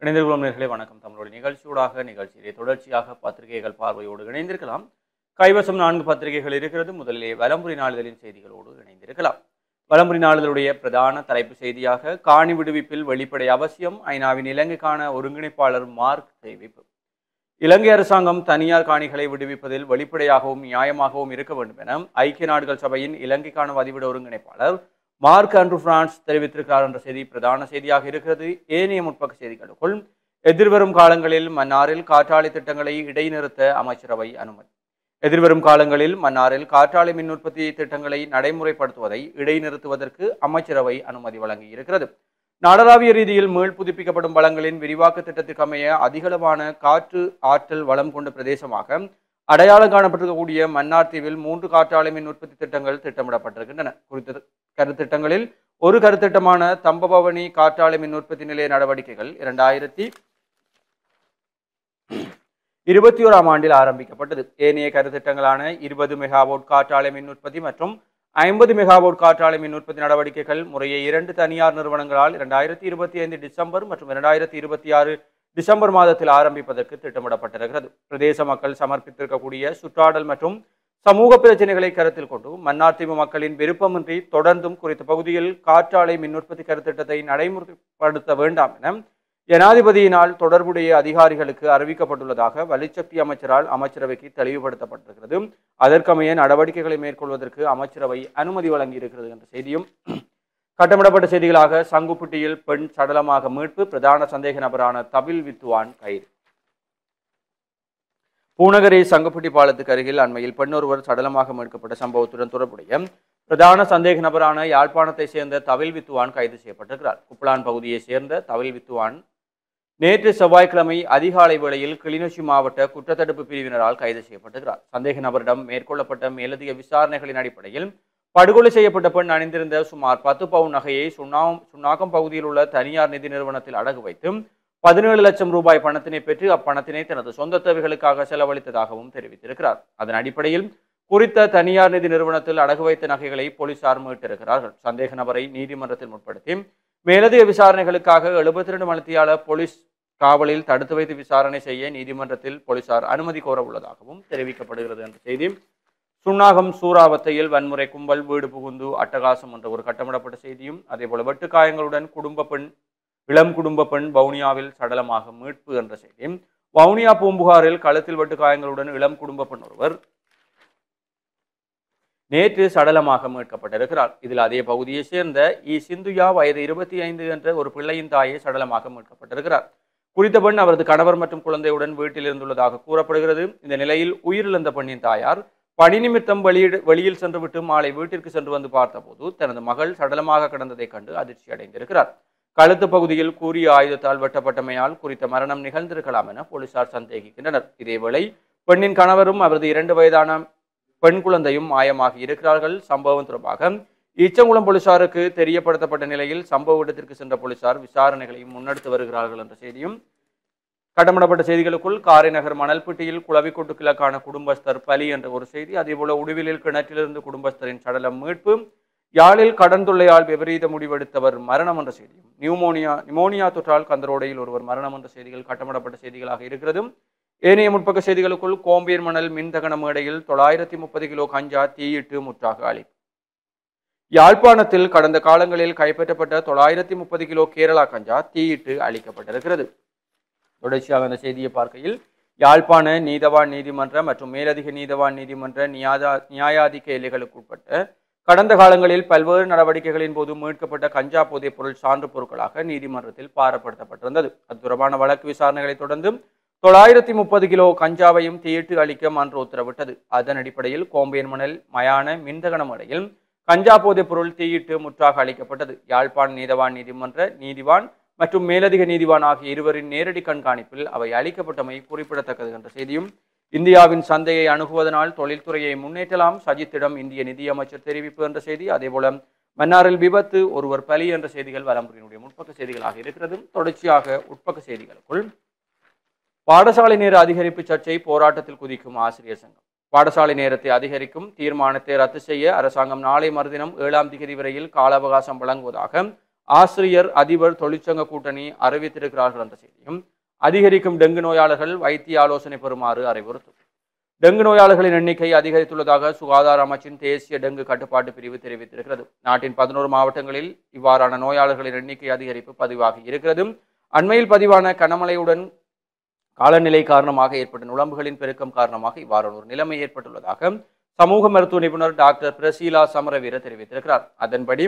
இணைந்திருக்கும் நேயர்களே வணக்கம். தமிழோட நிகழ்ச்சியூடாக நிகழ்ச்சியிலே தொடர்ச்சியாக பத்திரிகைகள் பார்வையோடு இணைந்திருக்கலாம். கைவசம் 4 பத்திரிகைகள் இருக்கிறது. முதலிலே வலம்புரி நாளிதழின் செய்திகளோடு இணைந்திருக்கலாம். வலம்புரி நாளிதழுடைய பிரதான தலைப்பு செய்தியாக காணி விடுவிப்பில் வெளிப்படை அவசியம், ஐநாவின் இலங்கைக்கான ஒருங்கிணைப்பாளர் மார்க் தெரிவிப்பு. இலங்கை அரசாங்கம் தனியார் காணிகளை விடுவிப்பதில் வெளிப்படையாகவும் நியாயமாகவும் இருக்க வேண்டும் என ஐக்கிய நாடுகள் சபையின் இலங்கைக்கான வதிவிட ஒருங்கிணைப்பாளர் மார்க் ஆண்ட்ரூ பிரான்ஸ் தெரிவித்திருக்கிறார் என்ற செய்தி பிரதான செய்தியாக இருக்கிறது. ஏனைய முற்பக்க செய்திகளுக்குள் எதிர்வரும் காலங்களில் மன்னாரில் காற்றாலை திட்டங்களை இடைநிறுத்த அமைச்சரவை அனுமதி. எதிர்வரும் காலங்களில் மன்னாரில் காற்றாலை மின் உற்பத்தி திட்டங்களை நடைமுறைப்படுத்துவதை இடைநிறுத்துவதற்கு அமைச்சரவை அனுமதி வழங்கியிருக்கிறது. நாடளாவிய ரீதியில் மீள் புதுப்பிக்கப்படும் வளங்களின் விரிவாக்க திட்டத்திற்கு அமைய அதிகளவான காற்று ஆற்றல் வளம் கொண்ட பிரதேசமாக அடையாளம் காணப்பட்டிருக்கக்கூடிய மன்னார் தீவில் 3 காற்றாலை மின் உற்பத்தி திட்டங்கள் திட்டமிடப்பட்டிருக்கின்றன. குறித்த கருத்திட்டங்களில் ஒரு கருத்திட்டமான தம்பபவனி காற்றாலை மின் உற்பத்தி நிலைய நடவடிக்கைகள் 2021 ஆண்டில் ஆரம்பிக்கப்பட்டது. ஏனைய கருத்திட்டங்களான 20 மெகாவாட் காற்றாலை மின் உற்பத்தி மற்றும் 50 மெகாவாட் காற்றாலை மின் உற்பத்தி நடவடிக்கைகள் முறையே 2 தனியார் நிறுவனங்களால் 2025 டிசம்பர் மற்றும் 2026 டிசம்பர் மாதத்தில் ஆரம்பிப்பதற்கு திட்டமிடப்பட்டிருக்கிறது. பிரதேச மக்கள் சமர்ப்பித்திருக்கக்கூடிய சுற்றாடல் மற்றும் சமூக பிரச்சனைகளை கருத்தில் கொண்டு மன்னார் தீவு மக்களின் விருப்பமின்றி தொடர்ந்தும் குறித்த பகுதியில் காற்றாலை மின் உற்பத்தி கருத்திட்டத்தை நடைமுறைப்படுத்த வேண்டாம் என ஜனாதிபதியினால் தொடர்புடைய அதிகாரிகளுக்கு அறிவிக்கப்பட்டுள்ளதாக வலுசக்தி அமைச்சரால் அமைச்சரவைக்கு தெளிவுபடுத்தப்பட்டிருக்கிறது. அதற்கமைய நடவடிக்கைகளை மேற்கொள்வதற்கு அமைச்சரவை அனுமதி வழங்கியிருக்கிறது என்ற செய்தியும் கட்டமிடப்பட்ட செய்திகளாக சங்குப்புட்டியில் பெண் சடலமாக மீட்பு, பிரதான சந்தேக நபரான தபில் வித்துவான் கைது. பூநகரி சங்குப்புட்டி பாலத்துக்கு அருகில் அண்மையில் பெண்ணொருவர் சடலமாக மீட்கப்பட்ட சம்பவத்துடன் தொடர்புடைய பிரதான சந்தேக நபரான யாழ்ப்பாணத்தை சேர்ந்த தவில் வித்துவான் கைது செய்யப்பட்டிருக்கிறார். குப்லான் பகுதியை சேர்ந்த தவில் வித்துவான் நேற்று செவ்வாய்க்கிழமை அதிகாலை வேளையில் கிளிநொச்சி மாவட்ட குற்றத்தடுப்பு பிரிவினரால் கைது செய்யப்பட்டிருக்கிறார். சந்தேக நபரிடம் மேற்கொள்ளப்பட்ட மேலதிக விசாரணைகளின் அடிப்படையில் படுகொலை செய்யப்பட்ட பெண் அணிந்திருந்த சுமார் 10 பவுன் நகையை சுன்னாகம் பகுதியில் உள்ள தனியார் நிதி நிறுவனத்தில் அடகு வைத்து 17 லட்சம் ரூபாய் பணத்தினை பெற்று அப்பணத்தினை தனது சொந்த தேவைகளுக்காக செலவழித்ததாகவும் தெரிவித்திருக்கிறார். அதன் அடிப்படையில் குறித்த தனியார் நிதி நிறுவனத்தில் அடகு வைத்த நகைகளை போலீசார் மீட்டிருக்கிறார்கள். சந்தேக நபரை நீதிமன்றத்தில் முற்படுத்தி மேலதிக விசாரணைகளுக்காக 72 மணித்தியால போலீஸ் காவலில் தடுத்து வைத்து விசாரணை செய்ய நீதிமன்றத்தில் போலீசார் அனுமதி கோர உள்ளதாகவும் தெரிவிக்கப்படுகிறது என்ற செய்தி. சுன்னாகம் சூறாவத்தையில் வன்முறை கும்பல் வீடு புகுந்து அட்டகாசம் என்ற ஒரு கட்டமிடப்பட்ட செய்தியும், அதேபோல வெட்டுக்காயங்களுடன் இளம் குடும்ப பெண் வவுனியாவில் சடலமாக மீட்பு என்ற செய்தியும், வவுனியா பூம்புகாரில் களத்தில் வெட்டுக்காயங்களுடன் இளம் குடும்ப பெண் ஒருவர் நேற்று சடலமாக மீட்கப்பட்டிருக்கிறார். இதில் அதே பகுதியை சேர்ந்த சிந்துயா வயது 25 என்ற ஒரு பிள்ளையின் தாயை சடலமாக மீட்கப்பட்டிருக்கிறார். குறித்த பெண் அவரது கணவர் மற்றும் குழந்தையுடன் வீட்டில் இருந்துள்ளதாக கூறப்படுகிறது. இந்த நிலையில் உயிரிழந்த பெண்ணின் தாயார் பணி நிமித்தம் வெளியில் சென்றுவிட்டு மாலை வீட்டிற்கு சென்று வந்து பார்த்தபோது தனது மகள் சடலமாக கிடந்ததை கண்டு அதிர்ச்சி அடைந்திருக்கிறார். கழுத்து பகுதியில் கூரிய ஆயுதத்தால் வெட்டப்பட்டமையால் குறித்த மரணம் நிகழ்ந்திருக்கலாம் என போலீசார் சந்தேகிக்கின்றனர். இதேவேளை பெண்ணின் கணவரும் அவரது 2 வயதான பெண் குழந்தையும் மாயமாகி இருக்கிறார்கள். சம்பவம் தொடர்பாக ஈச்சங்குளம் போலீசாருக்கு தெரியப்படுத்தப்பட்ட நிலையில் சம்பவ இடத்திற்கு சென்ற போலீசார் விசாரணைகளை முன்னெடுத்து வருகிறார்கள் என்ற செய்தியும் கட்டமிடப்பட்ட செய்திகளுக்குள் காரைநகர் மணல்பட்டியில் குளவிக்கொட்டு கிழக்கான குடும்பஸ்தர் பலி என்ற ஒரு செய்தி, அதேபோல உடுவிலில் கிணற்றிலிருந்து குடும்பஸ்தரின் சடலம் மீட்பு, யாழில் கடன் தொல்லையால் விபரீத முடிவெடுத்தவர் மரணம் என்ற செய்தியும், நிமோனியா தொற்றால் கந்தரோடையில் ஒருவர் மரணம் என்ற செய்திகள் கட்டமிடப்பட்ட செய்திகளாக இருக்கிறது. ஏனைய முற்பக்க செய்திகளுக்குள் கோம்பியர் மணல் மின்தகன மேடையில் 930 கிலோ கஞ்சா தீயிட்டு முற்றாக அழிப்பு. யாழ்ப்பாணத்தில் கடந்த காலங்களில் கைப்பற்றப்பட்ட 930 கிலோ கேரளா கஞ்சா தீயிட்டு அழிக்கப்பட்டிருக்கிறது. தொடர்ச்சியாக அந்த செய்தியை பார்க்கையில் யாழ்ப்பாண நீதவான் நீதிமன்ற மற்றும் மேலதிக நீதவான் நீதிமன்ற நியாயாதிக்க எல்லைகளுக்கு உட்பட்ட கடந்த காலங்களில் பல்வேறு நடவடிக்கைகளின் போது மீட்கப்பட்ட கஞ்சா போதைப் பொருள் சான்று பொருட்களாக நீதிமன்றத்தில் பாரப்படுத்தப்பட்டிருந்தது. அது தொடர்பான வழக்கு விசாரணைகளை தொடர்ந்து 930 கிலோ கஞ்சாவையும் தீயிட்டு அளிக்க மன்று உத்தரவிட்டது. அதன் அடிப்படையில் கோம்பையன் மணல் மயான மின்தகன முறையில் கஞ்சா போதைப் பொருள் தீயிட்டு முற்றாக அளிக்கப்பட்டது. யாழ்ப்பாண நீதவான் நீதிமன்ற நீதிவான் மற்றும் மேலதிக நீதிவான் ஆகிய இருவரின் நேரடி கண்காணிப்பில் அவை அளிக்கப்பட்டமை குறிப்பிடத்தக்கது என்ற செய்தியும், இந்தியாவின் சந்தையை அணுகுவதனால் தொழில்துறையை முன்னேற்றலாம், சஜித்திடம் இந்திய நிதியமைச்சர் தெரிவிப்பு என்ற செய்தி. அதேபோல மன்னாரில் விபத்து, ஒருவர் பலி என்ற செய்திகள் வலம்புரியினுடைய முற்பக்க செய்திகளாக இருக்கிறது. தொடர்ச்சியாக உட்பக்க செய்திகளுக்குள் பாடசாலை நேர அதிகரிப்பு சர்ச்சை, போராட்டத்தில் குதிக்கும் ஆசிரியர் சங்கம். பாடசாலை நேரத்தை அதிகரிக்கும் தீர்மானத்தை ரத்து செய்ய அரசாங்கம் நாளை மறுதினம் 7ஆம் தேதி வரையில் கால அவகாசம் வழங்குவதாக ஆசிரியர் அதிபர் தொழிற்சங்க கூட்டணி அறிவித்திருக்கிறார்கள் என்ற செய்தியும், அதிகரிக்கும் டெங்கு நோயாளர்கள் வைத்திய ஆலோசனை பெறுமாறு அறிவுறுத்தும். டெங்கு நோயாளர்களின் எண்ணிக்கை அதிகரித்துள்ளதாக சுகாதார அமைச்சின் தேசிய டெங்கு கட்டுப்பாட்டு பிரிவு தெரிவித்திருக்கிறது. நாட்டின் 11 மாவட்டங்களில் இவ்வாறான நோயாளர்களின் எண்ணிக்கை அதிகரிப்பு பதிவாகி இருக்கிறது. அண்மையில் பதிவான கனமழையுடன் காலநிலை காரணமாக ஏற்பட்ட நுழம்புகளின் பெருக்கம் காரணமாக இவ்வாறான ஒரு நிலைமை ஏற்பட்டுள்ளதாக சமூக மருத்துவ நிபுணர் டாக்டர் பிரசீலா சமரவீர தெரிவித்திருக்கிறார். அதன்படி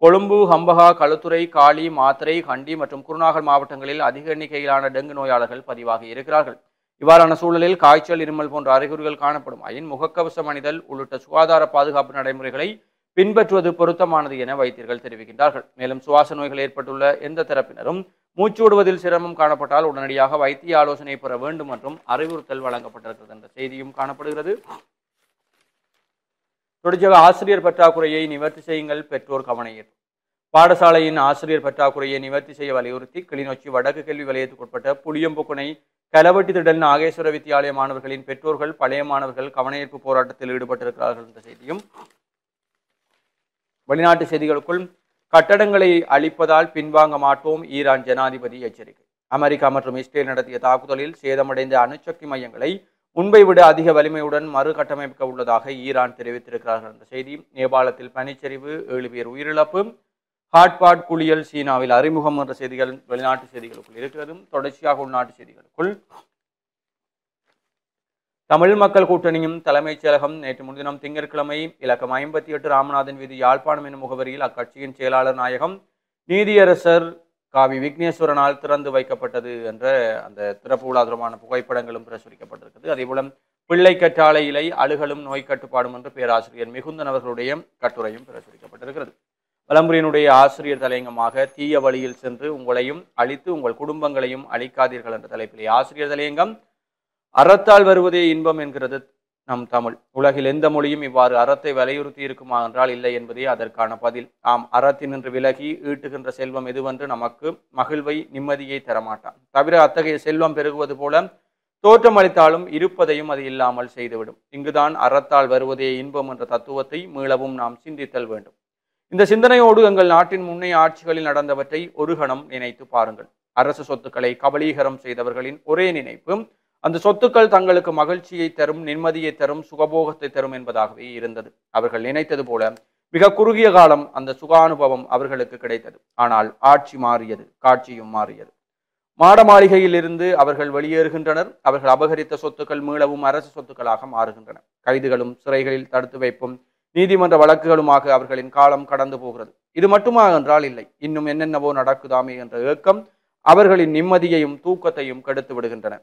கொழும்பு, ஹம்பகா, களுத்துறை, காலி, மாத்தறை, கண்டி மற்றும் குருநாகல் மாவட்டங்களில் அதிக எண்ணிக்கையிலான டெங்கு நோயாளர்கள் பதிவாகி இருக்கிறார்கள். இவ்வாறான சூழலில் காய்ச்சல், இருமல் போன்ற அறிகுறிகள் காணப்படும் ஆயின் முகக்கவசம் அணிதல் உள்ளிட்ட சுகாதார பாதுகாப்பு நடைமுறைகளை பின்பற்றுவது பொருத்தமானது என வைத்தியர்கள் தெரிவிக்கின்றார்கள். மேலும் சுவாச நோய்கள் ஏற்பட்டுள்ள எந்த தரப்பினரும் மூச்சு விடுவதில் சிரமம் காணப்பட்டால் உடனடியாக வைத்திய ஆலோசனை பெற வேண்டும் என்றும் அறிவுறுத்தல் வழங்கப்பட்டிருக்கிறது என்ற செய்தியும் காணப்படுகிறது. தொடர்ச்சியாக ஆசிரியர் பற்றாக்குறையை நிவர்த்தி செய்யுங்கள், பெற்றோர் கவனஈர்ப்பு. பாடசாலையின் ஆசிரியர் பற்றாக்குறையை நிவர்த்தி செய்ய வலியுறுத்தி கிளிநொச்சி வடக்கு கல்வி வலயத்துக்குட்பட்ட புளியம்புக்குனை கலவட்டி திடல் நாகேஸ்வர வித்தியாலய மாணவர்களின் பெற்றோர்கள் பழைய மாணவர்கள் கவனஈர்ப்பு போராட்டத்தில் ஈடுபட்டிருக்கிறார்கள் என்ற செய்தியும், வெளிநாட்டு செய்திகளுக்குள் கட்டடங்களை அழிப்பதால் பின்வாங்க மாட்டோம், ஈரான் ஜனாதிபதி எச்சரிக்கை. அமெரிக்கா மற்றும் இஸ்ரேல் நடத்திய தாக்குதலில் சேதமடைந்த அணுசக்தி மையங்களை முன்பை விட அதிக வலிமையுடன் மறுகட்டமைக்க உள்ளதாக ஈரான் தெரிவித்திருக்கிறார்கள் என்ற செய்தி. நேபாளத்தில் பனிச்சரிவு, 7 பேர் உயிரிழப்பு. ஹாட்பாட் குளியல் சீனாவில் அறிமுகம் என்ற செய்திகள் வெளிநாட்டு செய்திகளுக்குள் இருக்கிறது. தொடர்ச்சியாக உள்நாட்டு செய்திகளுக்குள் தமிழ் மக்கள் கூட்டணியும் தலைமைச் செயலகம் நேற்று முன்தினம் திங்கட்கிழமை இலக்கம் 58 ராமநாதன் வீதி யாழ்ப்பாணம் எனும் முகவரியில் அக்கட்சியின் செயலாளர் நாயகம் நீதியரசர் காவி விக்னேஸ்வரனால் திறந்து வைக்கப்பட்டது என்ற அந்த திறப்பு விழா தொடர்பான புகைப்படங்களும் பிரசுரிக்கப்பட்டிருக்கிறது. அதேபோல பிள்ளை கற்றாழை இலை அழுகலும் நோய் கட்டுப்பாடும் என்று பேராசிரியர் மிகுந்தன் அவர்களுடைய கட்டுரையும் பிரசுரிக்கப்பட்டிருக்கிறது. வலம்புரியினுடைய ஆசிரியர் தலையங்கமாக தீய வழியில் சென்று உங்களையும் அழித்து உங்கள் குடும்பங்களையும் அழிக்காதீர்கள் என்ற தலைப்பிலே ஆசிரியர் தலையங்கம். அறத்தால் வருவதே இன்பம் என்கிறது நம் தமிழ். உலகில் எந்த மொழியும் இவ்வாறு அறத்தை வலியுறுத்தி இருக்குமா என்றால் இல்லை என்பதே அதற்கான பதில். ஆம், அறத்தினின்று விலகி ஈட்டுகின்ற செல்வம் எதுவென்று நமக்கு மகிழ்வை நிம்மதியை தரமாட்டான். தவிர அத்தகைய செல்வம் பெருகுவது போல தோற்றம் அளித்தாலும் இருப்பதையும் அது இல்லாமல் செய்துவிடும். இங்குதான் அறத்தால் வருவதே இன்பம் என்ற தத்துவத்தை மீளவும் நாம் சிந்தித்தல் வேண்டும். இந்த சிந்தனையோடு எங்கள் நாட்டின் முன்னைய ஆட்சிகளில் நடந்தவற்றை ஒரு கணம் நினைத்து பாருங்கள். அரசு சொத்துக்களை கபலீகரம் செய்தவர்களின் ஒரே நினைப்பு அந்த சொத்துக்கள் தங்களுக்கு மகிழ்ச்சியை தரும், நிம்மதியை தரும், சுகபோகத்தை தரும் என்பதாகவே இருந்தது. அவர்கள் நினைத்தது போல மிக குறுகிய காலம் அந்த சுகானுபவம் அவர்களுக்கு கிடைத்தது. ஆனால் ஆட்சி மாறியது, காட்சியும் மாறியது. மாட மாளிகையில் இருந்து அவர்கள் வெளியேறுகின்றனர். அவர்கள் அபகரித்த சொத்துக்கள் மீளவும் அரசு சொத்துக்களாக மாறுகின்றன. கைதுகளும் சிறைகளில் தடுத்து வைப்பும் நீதிமன்ற வழக்குகளுமாக அவர்களின் காலம் கடந்து போகிறது. இது மட்டுமா என்றால் இல்லை, இன்னும் என்னென்னவோ நடக்குதாமே என்ற ஏக்கம் அவர்களின் நிம்மதியையும் தூக்கத்தையும் கெடுத்து விடுகின்றன.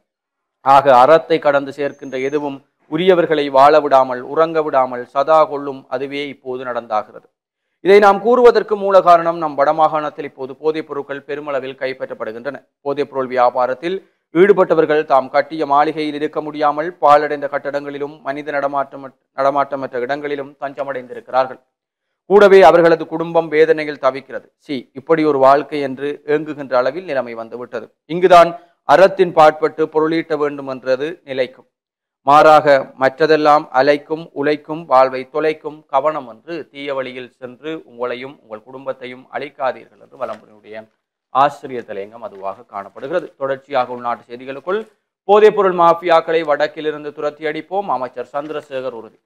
ஆக அறத்தை கடந்து சேர்க்கின்ற எதுவும் உரியவர்களை வாழ விடாமல், உறங்க விடாமல் சதா கொள்ளும். அதுவே இப்போது நடந்தாகிறது. இதை நாம் கூறுவதற்கு மூல காரணம் நம் வடமாகாணத்தில் இப்போது போதைப் பொருட்கள் பெருமளவில் கைப்பற்றப்படுகின்றன. போதைப் பொருள் வியாபாரத்தில் ஈடுபட்டவர்கள் தாம் கட்டிய மாளிகையில் இருக்க முடியாமல் பாழடைந்த கட்டடங்களிலும் மனித நடமாட்டமற்ற இடங்களிலும் தஞ்சமடைந்திருக்கிறார்கள். கூடவே அவர்களது குடும்பம் வேதனையில் தவிக்கிறது. இப்படி ஒரு வாழ்க்கை என்று ஏங்குகின்ற அளவில் நிலைமை வந்துவிட்டது. இங்குதான் அறத்தின் பாட்பட்டு பொருளீட்ட வேண்டும் என்றது நிலைக்கும். மாறாக மற்றதெல்லாம் அலைக்கும், உழைக்கும், வாழ்வை தொலைக்கும். கவனம் என்று தீய வழியில் சென்று உங்களையும் உங்கள் குடும்பத்தையும் அழிக்காதீர்கள் என்று வலம்புரியுடைய ஆசிரியர் தலையங்கம் அதுவாக காணப்படுகிறது. தொடர்ச்சியாக உள்நாட்டு செய்திகளுக்குள் போதைப்பொருள் மாஃபியாக்களை வடக்கிலிருந்து துரத்தி அடிப்போம், அமைச்சர் சந்திரசேகர் உறுதி.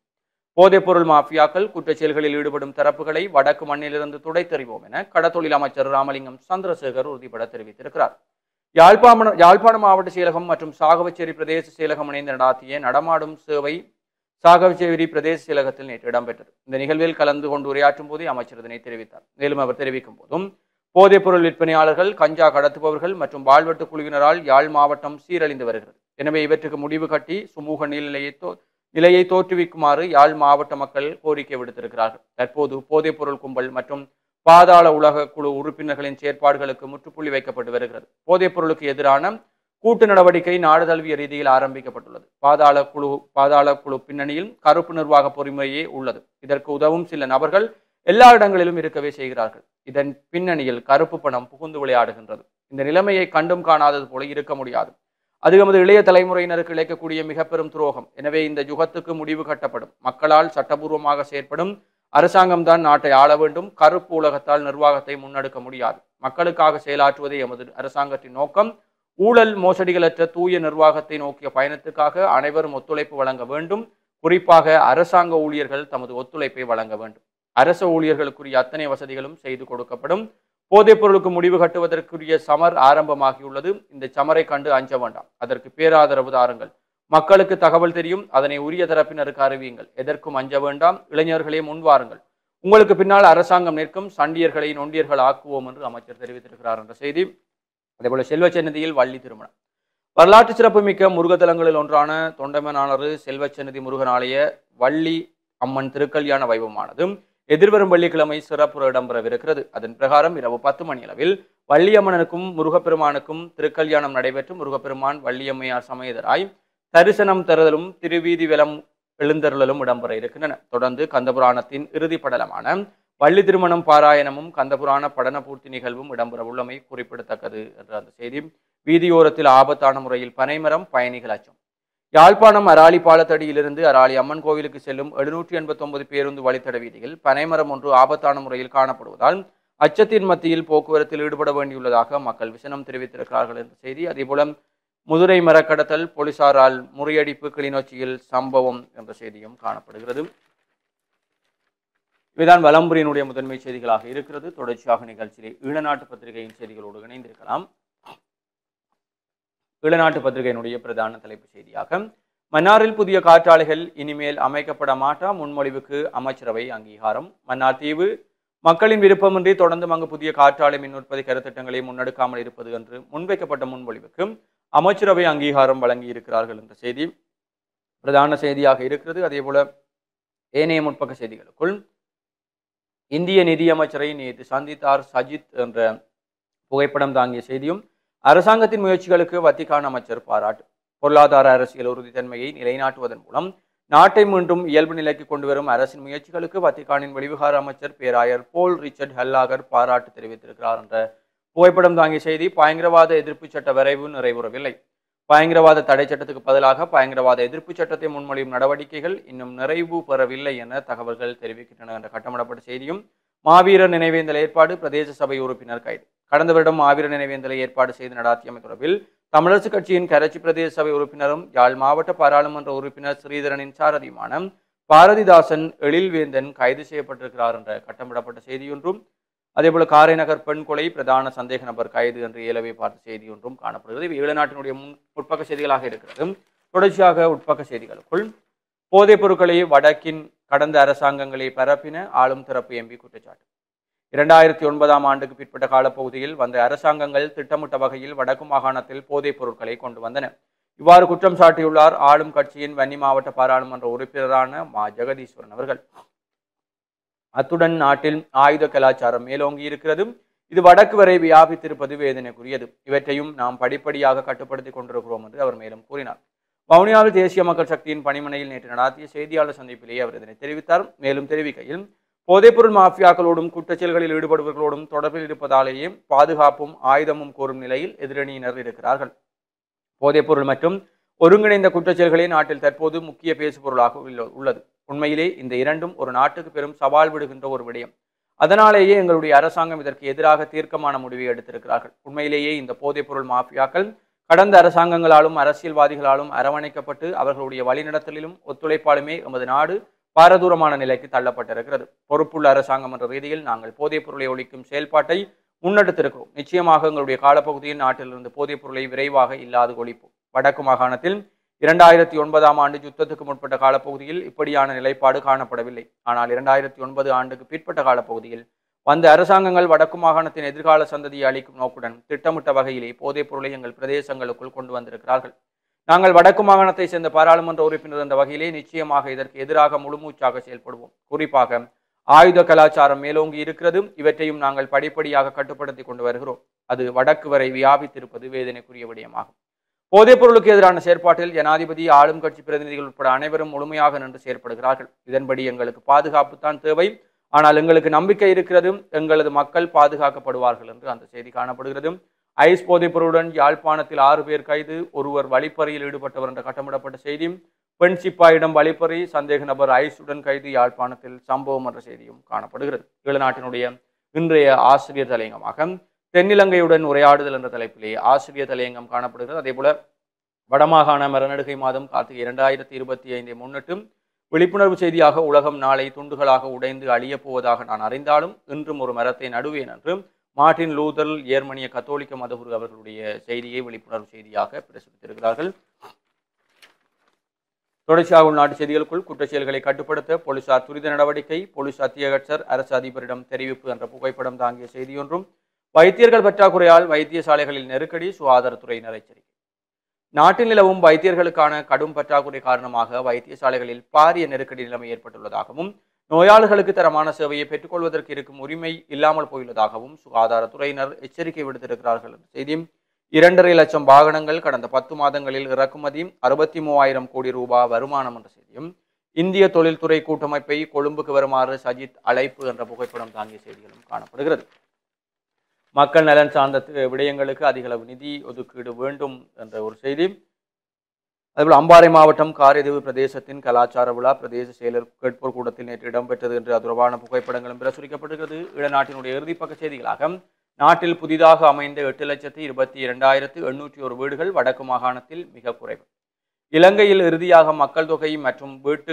போதைப்பொருள் மாஃபியாக்கள் குற்றச்செயல்களில் ஈடுபடும் தரப்புகளை வடக்கு மண்ணிலிருந்து துடைத்தெறிவோம் என கடத்தொழில் அமைச்சர் ராமலிங்கம் சந்திரசேகர் உறுதிபட தெரிவித்திருக்கிறார். யாழ்ப்பாண மாவட்ட செயலகம் மற்றும் சாகவச்சேரி பிரதேச செயலகம் இணைந்து நடாத்திய நடமாடும் சேவை சாகவச்சேரி பிரதேச செயலகத்தில் நேற்று இடம்பெற்றது. இந்த நிகழ்வில் கலந்து கொண்டு உரையாற்றும் போதே அமைச்சர் இதனை தெரிவித்தார். மேலும் அவர் தெரிவிக்கும் போதும் போதைப்பொருள் விற்பனையாளர்கள், கஞ்சா கடத்துபவர்கள் மற்றும் வாழ்வெட்டு குழுவினரால் யாழ் மாவட்டம் சீரழிந்து வருகிறது. எனவே இவற்றுக்கு முடிவு கட்டி சுமூக நிலையை தோற்றுவிக்குமாறு யாழ் மாவட்ட மக்கள் கோரிக்கை விடுத்திருக்கிறார்கள். தற்போது போதைப்பொருள் கும்பல் மற்றும் பாதாள உலக குழு உறுப்பினர்களின் செயற்பாடுகளுக்கு முற்றுப்புள்ளி வைக்கப்பட்டு வருகிறது. போதைப் பொருளுக்கு எதிரான கூட்டு நடவடிக்கை நாடு தழுவிய ரீதியில் ஆரம்பிக்கப்பட்டுள்ளது. பாதாள குழு பின்னணியில் கருப்பு நிர்வாக பொறிமுறையே உள்ளது. இதற்கு உதவும் சில நபர்கள் எல்லா இடங்களிலும் இருக்கவே செய்கிறார்கள். இதன் பின்னணியில் கருப்பு பணம் புகுந்து விளையாடுகின்றது. இந்த நிலைமையை கண்டும் காணாதது போல இருக்க முடியாது. அது எமது இளைய தலைமுறையினருக்கு இழைக்கக்கூடிய மிக பெரும் துரோகம். எனவே இந்த யுகத்துக்கு முடிவு கட்டப்படும். மக்களால் சட்டபூர்வமாக செயற்படும் அரசாங்கம் தான் நாட்டை ஆள வேண்டும். கருப்பு உலகத்தால் நிர்வாகத்தை முன்னெடுக்க முடியாது. மக்களுக்காக செயலாற்றுவதே எமது அரசாங்கத்தின் நோக்கம். ஊழல் மோசடிகளற்ற தூய நிர்வாகத்தை நோக்கிய பயணத்துக்காக அனைவரும் ஒத்துழைப்பு வழங்க வேண்டும். குறிப்பாக அரசாங்க ஊழியர்கள் தமது ஒத்துழைப்பை வழங்க வேண்டும். அரச ஊழியர்களுக்குரிய அத்தனை வசதிகளும் செய்து கொடுக்கப்படும். போதைப் பொருளுக்கு முடிவு கட்டுவதற்குரிய சமர் ஆரம்பமாகியுள்ளது. இந்த சமரை கண்டு அஞ்ச வேண்டாம். அதற்கு பேராதரவு தாருங்கள். மக்களுக்கு தகவல் தெரியும். அதனை உரிய தரப்பினருக்கு அறிவியுங்கள். எதற்கும் அஞ்ச வேண்டாம். இளைஞர்களே முன்வாருங்கள். உங்களுக்கு பின்னால் அரசாங்கம் நிற்கும். சண்டியர்களை நொண்டியர்கள் ஆக்குவோம் என்று அமைச்சர் தெரிவித்திருக்கிறார் என்ற செய்தி. அதேபோல செல்வச்சன்னதியில் வள்ளி திருமணம். வரலாற்று சிறப்புமிக்க முருகத்தலங்களில் ஒன்றான தொண்டமனானது செல்வச்சன்னதி முருகன் ஆலய வள்ளி அம்மன் திருக்கல்யாண வைபவமானது எதிர்வரும் வெள்ளிக்கிழமை சிறப்பு இடம்பெறவிருக்கிறது. அதன் பிரகாரம் இரவு 10 மணி அளவில் வள்ளியம்மனுக்கும் முருகப்பெருமானுக்கும் திருக்கல்யாணம் நடைபெற்று முருகப்பெருமான் வள்ளியம்மையார் சமேதராய் தரிசனம் தருதலும் திருவீதி வெலம் எழுந்தருளலும் இடம்பெற இருக்கின்றன. தொடர்ந்து கந்தபுராணத்தின் இறுதி படலமான வள்ளி திருமணம் பாராயணமும் கந்தபுராண படன பூர்த்தி நிகழ்வும் இடம்பெற உள்ளமை குறிப்பிடத்தக்கது என்ற அந்த செய்தி. வீதியோரத்தில் ஆபத்தான முறையில் பனைமரம், பயணிகள் அச்சம். யாழ்ப்பாணம் அராலி பாலத்தடியிலிருந்து அராலி அம்மன் கோவிலுக்கு செல்லும் 789 பேருந்து வழித்தட வீதியில் பனைமரம் ஒன்று ஆபத்தான முறையில் காணப்படுவதால் அச்சத்தின் மத்தியில் போக்குவரத்தில் ஈடுபட வேண்டியுள்ளதாக மக்கள் விசனம் தெரிவித்திருக்கிறார்கள் என்ற செய்தி. அதேபோல முதுரை மரக்கடத்தல் போலீசாரால் முறியடிப்பு கிளிநொச்சியில் சம்பவம் என்ற செய்தியும் காணப்படுகிறது. இவைதான் வலம்புரியினுடைய முதன்மை செய்திகளாக இருக்கிறது. தொடர்ச்சியாக நிகழ்ச்சியிலே ஈழநாட்டு பத்திரிகையின் செய்திகளோடு இணைந்திருக்கலாம். ஈழநாட்டு பத்திரிகையினுடைய பிரதான தலைப்பு செய்தியாக மன்னாரில் புதிய காற்றாலைகள் இனிமேல் அமைக்கப்பட மாட்டா, முன்மொழிவுக்கு அமைச்சரவை அங்கீகாரம். மன்னார் தீவு மக்களின் விருப்பமின்றி தொடர்ந்து அங்கு புதிய காற்றாலை மின் உற்பத்தி கருத்திட்டங்களை முன்னெடுக்காமல் இருப்பது என்று முன்வைக்கப்பட்ட முன்மொழிவுக்கு அமைச்சரவை அங்கீகாரம் வழங்கி இருக்கிறார்கள் என்ற செய்தி பிரதான செய்தியாக இருக்கிறது. அதேபோல ஏனைய முற்பக்க செய்திகளுக்குள் இந்திய நிதியமைச்சரை நேற்று சந்தித்தார் சஜித் என்ற புகைப்படம் தாங்கிய செய்தியும், அரசாங்கத்தின் முயற்சிகளுக்கு வத்திக்கான் அமைச்சர் பாராட்டு. பொருளாதார அரசியல் உறுதித்தன்மையை நிலைநாட்டுவதன் மூலம் நாட்டை மீண்டும் இயல்பு நிலைக்கு கொண்டு வரும் அரசின் முயற்சிகளுக்கு வத்திக்கானின் வெளிவிகார அமைச்சர் பேராயர் போல் ரிச்சர்ட் ஹல்லாகர் பாராட்டு தெரிவித்திருக்கிறார் என்ற புகைப்படம் தாங்கிய செய்தி. பயங்கரவாத எதிர்ப்பு சட்ட வரைவு நிறைவுறவில்லை. பயங்கரவாத தடை சட்டத்துக்கு பதிலாக பயங்கரவாத எதிர்ப்பு சட்டத்தை முன்மொழியும் நடவடிக்கைகள் இன்னும் நிறைவு பெறவில்லை என தகவல்கள் தெரிவிக்கின்றன என்ற கட்டமிடப்பட்ட செய்தியும். மாவீரர் நினைவேந்தல் ஏற்பாடு, பிரதேச சபை உறுப்பினர் கைது. கடந்த வருடம் மாவீரர் நினைவேந்தலை ஏற்பாடு செய்து நடாத்தியமை தொடர்பில் தமிழரசு கட்சியின் கரைச்சி பிரதேச சபை உறுப்பினரும் யாழ் மாவட்ட பாராளுமன்ற உறுப்பினர் ஸ்ரீதரனின் சாரதியுமான பாரதிதாசன் எழில்வேந்தன் கைது செய்யப்பட்டிருக்கிறார் என்ற கட்டமிடப்பட்ட செய்தியொன்றும், அதேபோல காரைநகர் பெண் கொலை பிரதான சந்தேக நபர் கைது என்று ஏலவே பார்த்த செய்தி ஒன்றும் காணப்படுகிறது. இவை ஈழநாட்டினுடைய உட்பக்க செய்திகளாக இருக்கிறது. தொடர்ச்சியாக உட்பக்க செய்திகளுக்குள் போதைப் பொருட்களை வடக்கின் கடந்த அரசாங்கங்களை பரப்பின ஆளும் தரப்பு எம்பி குற்றச்சாட்டு. 2009ஆம் ஆண்டுக்கு பிற்பட்ட காலப்பகுதியில் வந்த அரசாங்கங்கள் திட்டமிட்ட வகையில் வடக்கு மாகாணத்தில் போதைப் பொருட்களை கொண்டு வந்தன. இவ்வாறு குற்றம் சாட்டியுள்ளார் ஆளும் கட்சியின் வன்னி மாவட்ட பாராளுமன்ற உறுப்பினரான மா ஜெகதீஸ்வரன் அவர்கள். அத்துடன் நாட்டில் ஆயுத கலாச்சாரம் மேலோங்கி இருக்கிறது. இது வடக்கு வரை வியாபித்திருப்பது வேதனைக்குரியது. இவற்றையும் நாம் படிப்படியாக கட்டுப்படுத்திக் கொண்டிருக்கிறோம் என்று அவர் மேலும் கூறினார். வவுனியாவில் தேசிய மக்கள் சக்தியின் பணிமனையில் நேற்று நடாத்திய செய்தியாளர் சந்திப்பிலேயே அவர் இதனை தெரிவித்தார். மேலும் தெரிவிக்கையில், போதைப்பொருள் மாஃபியாக்களோடும் குற்றச்செயல்களில் ஈடுபடுபவர்களோடும் தொடர்பில் இருப்பதாலேயே பாதுகாப்பும் ஆயுதமும் கோரும் நிலையில் எதிரணியினர் இருக்கிறார்கள். போதைப்பொருள் மற்றும் ஒருங்கிணைந்த குற்றச்செயல்களே நாட்டில் தற்போது முக்கிய பேசுபொருளாக உள்ளது. உண்மையிலே இந்த இரண்டும் ஒரு நாட்டுக்கு பெரும் சவால் விடுகின்ற ஒரு விடயம். அதனாலேயே எங்களுடைய அரசாங்கம் இதற்கு எதிராக தீர்க்கமான முடிவை எடுத்திருக்கிறார்கள். உண்மையிலேயே இந்த போதைப்பொருள் மாஃபியாக்கள் கடந்த அரசாங்கங்களாலும் அரசியல்வாதிகளாலும் அரவணைக்கப்பட்டு அவர்களுடைய வழிநடத்தலிலும் ஒத்துழைப்பாலுமே எமது நாடு பாரதூரமான நிலைக்கு தள்ளப்பட்டிருக்கிறது. பொறுப்புள்ள அரசாங்கம் என்ற ரீதியில் நாங்கள் போதைப் பொருளை ஒழிக்கும் செயல்பாட்டை முன்னெடுத்திருக்கிறோம். நிச்சயமாக எங்களுடைய காலப்பகுதியில் நாட்டிலிருந்து போதைப் பொருளை விரைவாக இல்லாது ஒழிப்போம். வடக்கு மாகாணத்தில் 2009ஆம் ஆண்டு யுத்தத்துக்கு முற்பட்ட காலப்பகுதியில் இப்படியான நிலைப்பாடு காணப்படவில்லை. ஆனால் 2009 ஆண்டுக்கு பிற்பட்ட காலப்பகுதியில் வந்த அரசாங்கங்கள் வடக்கு மாகாணத்தின் எதிர்கால சந்ததியை அளிக்கும் நோக்குடன் திட்டமிட்ட வகையிலே போதைப் பொருளை எங்கள் பிரதேசங்களுக்குள் கொண்டு வந்திருக்கிறார்கள். நாங்கள் வடக்கு மாகாணத்தை சேர்ந்த பாராளுமன்ற உறுப்பினர் என்ற வகையிலே நிச்சயமாக இதற்கு எதிராக முழுமூச்சாக செயல்படுவோம். குறிப்பாக ஆயுத கலாச்சாரம் மேலோங்கி இருக்கிறது. இவற்றையும் நாங்கள் படிப்படியாக கட்டுப்படுத்தி கொண்டு வருகிறோம். அது வடக்கு வரை வியாபித்திருப்பது வேதனைக்குரிய விடயமாகும். போதைப் பொருளுக்கு எதிரான செயற்பாட்டில் ஜனாதிபதி, ஆளும் கட்சி பிரதிநிதிகள் உட்பட அனைவரும் முழுமையாக நின்று செயற்படுகிறார்கள். இதன்படி எங்களுக்கு பாதுகாப்பு தான் தேவை. ஆனால் எங்களுக்கு நம்பிக்கை இருக்கிறது, எங்களது மக்கள் பாதுகாக்கப்படுவார்கள் என்று அந்த செய்தி காணப்படுகிறது. ஐஸ் போதைப் பொருளுடன் யாழ்ப்பாணத்தில் 6 பேர் கைது, ஒருவர் வழிப்பறியில் ஈடுபட்டவர் என்ற கட்டமிடப்பட்ட செய்தி. பெண் சிப்பாயிடம் வழிப்பறி சந்தேக நபர் ஐசுடன் கைது யாழ்ப்பாணத்தில் சம்பவம் என்ற செய்தியும் காணப்படுகிறது. ஈழநாட்டினுடைய இன்றைய ஆசிரியர் தலையங்கமாக தென்னிலங்கையுடன் உரையாடுதல் என்ற தலைப்பிலே ஆசிரியர் தலையங்கம் காணப்படுகிறது. அதேபோல வடமாகாண மரநடுகை மாதம் கார்த்திகை 2025 முன்னிட்டு விழிப்புணர்வு செய்தியாக உலகம் நாளை துண்டுகளாக உடைந்து அழியப் போவதாக நான் அறிந்தாலும் இன்றும் ஒரு மரத்தை நடுவேன் என்று மார்ட்டின் லூதர் ஜெர்மனிய கத்தோலிக்க மதகுரு அவர்களுடைய செய்தியை விழிப்புணர்வு செய்தியாக பிரசுரித்திருக்கிறார்கள். தொடர்ச்சியாக உள்நாட்டு செய்திகளுக்குள் குற்றச்செயல்களை கட்டுப்படுத்த போலீசார் துரித நடவடிக்கை, போலீஸ் அத்தியட்சர் அரசு அதிபரிடம் தெரிவிப்பு என்ற புகைப்படம் தாங்கிய செய்தியொன்றும், வைத்தியர்கள் பற்றாக்குறையால் வைத்தியசாலைகளில் நெருக்கடி, சுகாதாரத்துறையினர் எச்சரிக்கை. நாட்டில் நிலவும் வைத்தியர்களுக்கான கடும் பற்றாக்குறை காரணமாக வைத்தியசாலைகளில் பாரிய நெருக்கடி நிலைமை ஏற்பட்டுள்ளதாகவும் நோயாளர்களுக்கு தரமான சேவையை பெற்றுக்கொள்வதற்கு இருக்கும் உரிமை இல்லாமல் போயுள்ளதாகவும் சுகாதாரத்துறையினர் எச்சரிக்கை விடுத்திருக்கிறார்கள் என்ற செய்தியும், 2.5 லட்சம் வாகனங்கள் கடந்த 10 மாதங்களில் இறக்குமதி, 63,000 கோடி ரூபாய் வருமானம் என்ற செய்தியும், இந்திய தொழில்துறை கூட்டமைப்பை கொழும்புக்கு வருமாறு சஜித் அழைப்பு என்ற புகைப்படம் தாங்கிய செய்திகளும் காணப்படுகிறது. மக்கள் நலன் சார்ந்த விடயங்களுக்கு அதிகளவு நிதி ஒதுக்கீடு வேண்டும் என்ற ஒரு செய்தி. அதேபோல் அம்பாறை மாவட்டம் காரைதீவு பிரதேசத்தின் கலாச்சார விழா பிரதேச செயலர் கேட்போர் கூடத்தில் நேற்று இடம்பெற்றது என்று தொடர்பான புகைப்படங்களும் பிரசுரிக்கப்படுகிறது. ஈழநாட்டினுடைய இறுதிப்பக்க செய்திகளாக நாட்டில் புதிதாக அமைந்த 8,22,801 வீடுகள் வடக்கு மாகாணத்தில் மிக குறைவு. இலங்கையில் இறுதியாக மக்கள் தொகை மற்றும் வீட்டு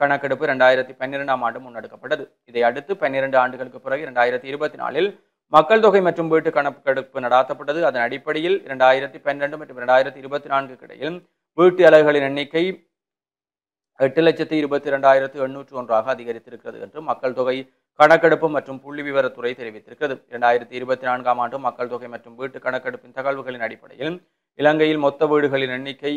கணக்கெடுப்பு 2012ஆம் ஆண்டு முன்னெடுக்கப்பட்டது. இதை அடுத்து 12 ஆண்டுகளுக்கு பிறகு 2024இல் மக்கள் தொகை மற்றும் வீட்டு கணக்கெடுப்பு நடாத்தப்பட்டது. அதன் அடிப்படையில் 2012 மற்றும் 2024 இடையில் வீட்டு அலகுகளின் எண்ணிக்கை 8,22,801 அதிகரித்திருக்கிறது என்று மக்கள் தொகை கணக்கெடுப்பு மற்றும் புள்ளி விவரத்துறை தெரிவித்திருக்கிறது. 2024ஆம் ஆண்டு மக்கள் தொகை மற்றும் வீட்டு கணக்கெடுப்பின் தகவல்களின் அடிப்படையில் இலங்கையில் மொத்த வீடுகளின் எண்ணிக்கை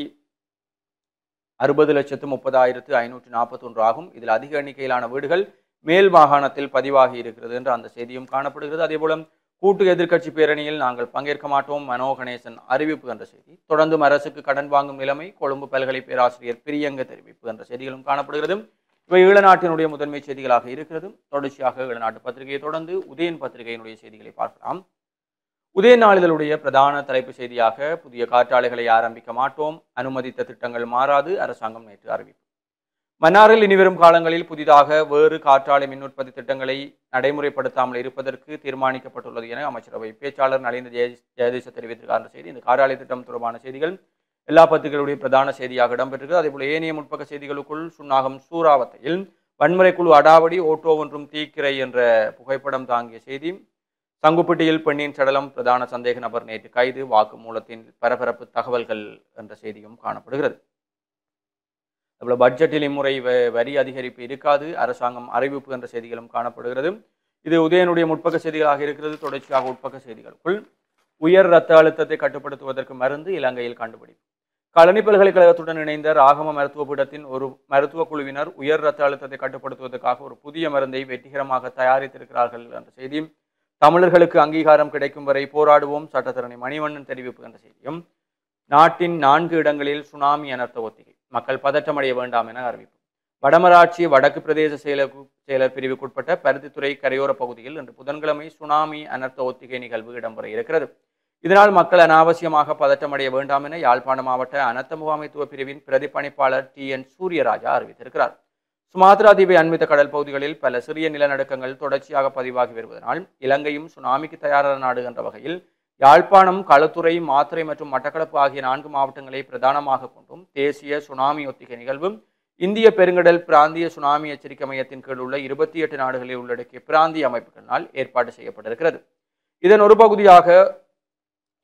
60,30,541 ஆகும். இதில் அதிக எண்ணிக்கையிலான வீடுகள் மேல் மாகாணத்தில் பதிவாகி இருக்கிறது என்று அந்த செய்தியும் காணப்படுகிறது. அதேபோல கூட்டு எதிர்க்கட்சி பேரணியில் நாங்கள் பங்கேற்க மாட்டோம், மனோ கணேசன் அறிவிப்பு என்ற செய்தி. தொடர்ந்து அரசுக்கு கடன் வாங்கும் நிலைமை, கொழும்பு பல்கலை பேராசிரியர் பிரியங்க தெரிவிப்பு என்ற செய்திகளும் காணப்படுகிறது. இவை ஈழநாட்டினுடைய முதன்மை செய்திகளாக இருக்கிறது. தொடர்ச்சியாக ஈழநாட்டு பத்திரிகையை தொடர்ந்து உதயன் பத்திரிகையினுடைய செய்திகளை பார்க்கலாம். உதயன் நாளிதழுடைய பிரதான தலைப்பு செய்தியாக புதிய காற்றாலைகளை ஆரம்பிக்க மாட்டோம், அனுமதித்த திட்டங்கள் மாறாது, அரசாங்கம் நேற்று அறிவிப்பு. மன்னாரில் இனிவரும் காலங்களில் புதிதாக வேறு காற்றாலை மின் உற்பத்தி திட்டங்களை நடைமுறைப்படுத்தாமல் இருப்பதற்கு தீர்மானிக்கப்பட்டுள்ளது என அமைச்சரவை பேச்சாளர் நலிந்த ஜெயதீச தெரிவித்திருக்கார் செய்தி. இந்த காற்றாலை திட்டம் தொடர்பான செய்திகள் எல்லா பத்திரிகைகளுடைய பிரதான செய்தியாக இடம்பெற்றிருக்கிறது. அதேபோல ஏனைய முற்பக்க செய்திகளுக்குள் சுன்னாகம் சூறாவத்தையில் வன்முறை குழு அடாவடி, ஓட்டோ ஒன்றும் தீக்கிரை என்ற புகைப்படம் தாங்கிய செய்தி. சங்குப்பட்டியில் பெண்ணின் சடலம், பிரதான சந்தேக நபர் நேற்று கைது, வாக்குமூலத்தின் பரபரப்பு தகவல்கள் என்ற செய்தியும் காணப்படுகிறது. அதுபோல பட்ஜெட்டில் இம்முறை வரி அதிகரிப்பு இருக்காது, அரசாங்கம் அறிவிப்பு என்ற செய்திகளும் காணப்படுகிறது. இது உதயனுடைய முற்பக்க செய்திகளாக இருக்கிறது. தொடர்ச்சியாக உட்பக்க செய்திகளுக்குள் உயர் இரத்த அழுத்தத்தை கட்டுப்படுத்துவதற்கு மருந்து இலங்கையில் கண்டுபிடிப்பு. கழனி பல்கலைக்கழகத்துடன் இணைந்த ராகம மருத்துவ பீடத்தின் ஒரு மருத்துவ குழுவினர் உயர் இரத்த அழுத்தத்தை கட்டுப்படுத்துவதற்காக ஒரு புதிய மருந்தை வெற்றிகரமாக தயாரித்திருக்கிறார்கள் என்ற செய்தி. தமிழர்களுக்கு அங்கீகாரம் கிடைக்கும் வரை போராடுவோம், சட்டத்தரணி மணிவண்ணன் தெரிவிப்பு என்ற செய்தியும். நாட்டின் 4 இடங்களில் சுனாமி அனர்த்த ஒத்திகை, மக்கள் பதற்றமடைய வேண்டாம் என அறிவிப்பு. வடமராட்சி வடக்கு பிரதேச செயலர் பிரிவுக்குட்பட்ட பருத்தித்துறை கரையோர பகுதியில் இன்று புதன்கிழமை சுனாமி அனர்த்த ஒத்திகை நிகழ்வு இடம்பெற இருக்கிறது. இதனால் மக்கள் அனாவசியமாக பதற்றமடைய வேண்டாம் என யாழ்ப்பாண மாவட்ட அனர்த்த முகாமைத்துவ பிரிவின் பிரதிப்பணிப்பாளர் TN சூரியராஜா அறிவித்திருக்கிறார். சுமாத்ரா தீவை அண்மித்த கடல் பகுதிகளில் பல சிறிய நிலநடுக்கங்கள் தொடர்ச்சியாக பதிவாகி வருவதனால் இலங்கையும் சுனாமிக்கு தயாரான நாடு என்ற வகையில் யாழ்ப்பாணம், களுத்துறை, மாத்தறை மற்றும் மட்டக்களப்பு ஆகிய 4 மாவட்டங்களை பிரதானமாக கொண்டும் தேசிய சுனாமி ஒத்திகை நிகழ்வு இந்திய பெருங்கடல் பிராந்திய சுனாமி எச்சரிக்கை மையத்தின் கீழ் உள்ள 28 நாடுகளில் உள்ளடக்கிய பிராந்திய அமைப்புகளினால் ஏற்பாடு செய்யப்பட்டிருக்கிறது. இதன் ஒரு பகுதியாக